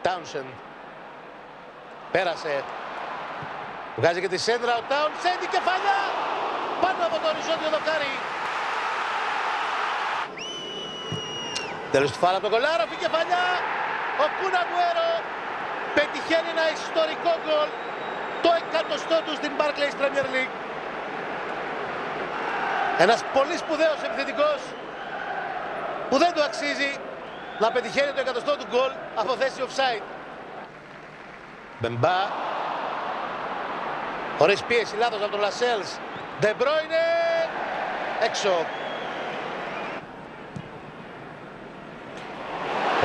Τάουνσεντ. Πέρασε. Βγάζει και τη σέντρα ο Τάουνσεντ, η κεφαλιά πάνω από το οριζόντιο δοκάρι. Τέλος του φάλα από τον Κολάροφ, η κεφαλιά. Ο Kun Aguero πετυχαίνει ένα ιστορικό γκολ, το 100ο του στην Barclays Premier League. Ένας πολύ σπουδαίος επιθετικός που δεν του αξίζει να πετυχαίνει το 100ο του γκολ από θέση offside. Μπεμπά. Χωρίς πίεση, λάθος από τον Λασέλς. De Bruyne. Έξω.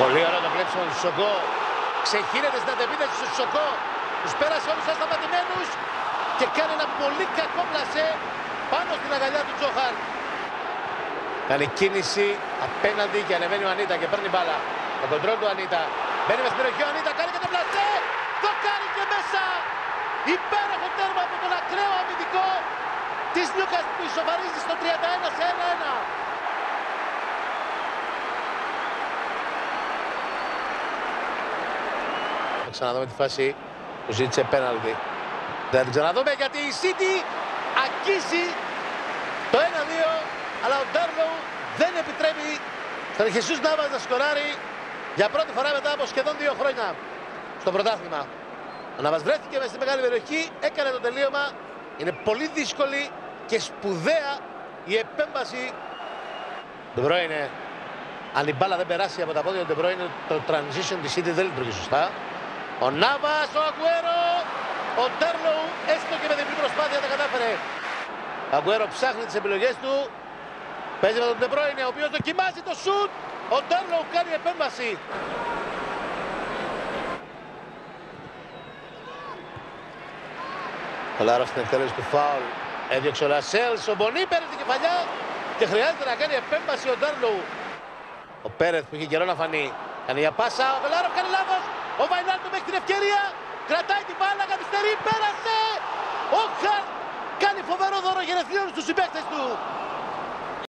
Πολύ ωραίο το κλέψιμο του Σοκό. Ξεχύνεται στην αντεπίθεση του Σοκό. Τους πέρασε όλους ασταματημένους και κάνει ένα πολύ κακό πλασέ πάνω στην αγκαλιά του Τζοχάν. Κάνει κίνηση απέναντι και ανεβαίνει ο Ανίτα και παίρνει μπάλα. Το κοντρόλ του Ανίτα. Μπαίνει μες στην περιοχή ο Ανίτα, κάνει και το πλασέ. Το κάνει και μέσα. Υπέροχο τέρμα από τον ακραίο αμυντικό της Newcastle που ισοφαρίζει στο 31 σε 1-1. Θα ξαναδούμε τη φάση που ζήτησε πέναλτι. Δεν την ξαναδούμε γιατί η City αγγίζει το 1-2, αλλά ο Ντάρλοου δεν επιτρέπει στον Χεσούς Νάβας να σκοράρει για πρώτη φορά μετά από σχεδόν 2 χρόνια στο πρωτάθλημα. Ο Νάβας βρέθηκε μέσα στη μεγάλη περιοχή, έκανε το τελείωμα. Είναι πολύ δύσκολη και σπουδαία η επέμβαση του De Bruyne. Αν η μπάλα δεν περάσει από τα πόδια του De Bruyne, το transition της City δεν λειτουργεί σωστά. Ο Νάβας, ο Αγκουέρο, ο Ντάρλοου έστω και με διπλή προσπάθεια τα κατάφερε. Ο Αγκουέρο ψάχνει τις επιλογές του. Παίζει με τον De Bruyne, ο οποίος δοκιμάζει το σουτ. Ο Ντάρλοου κάνει επέμβαση. Ο Λάρος στην εκτέλεση του φάουλ. Έδιωξε ο Λασέλς, ο Μπονί παίρνει την κεφαλιά και χρειάζεται να κάνει επέμβαση ο Ντάρλοου. Ο Πέρεθ που είχε καιρό να φανεί. Κάνει για πάσα, ο Λάρος κάνει λάθος. Ο Βαϊνάλντουμ έχει την ευκαιρία. Κρατάει την μπάλα, καθυστερεί, πέρασε. Ο Χαρτ κάνει φοβερό δώρο γενεθλίων στους συμπαίκτες του.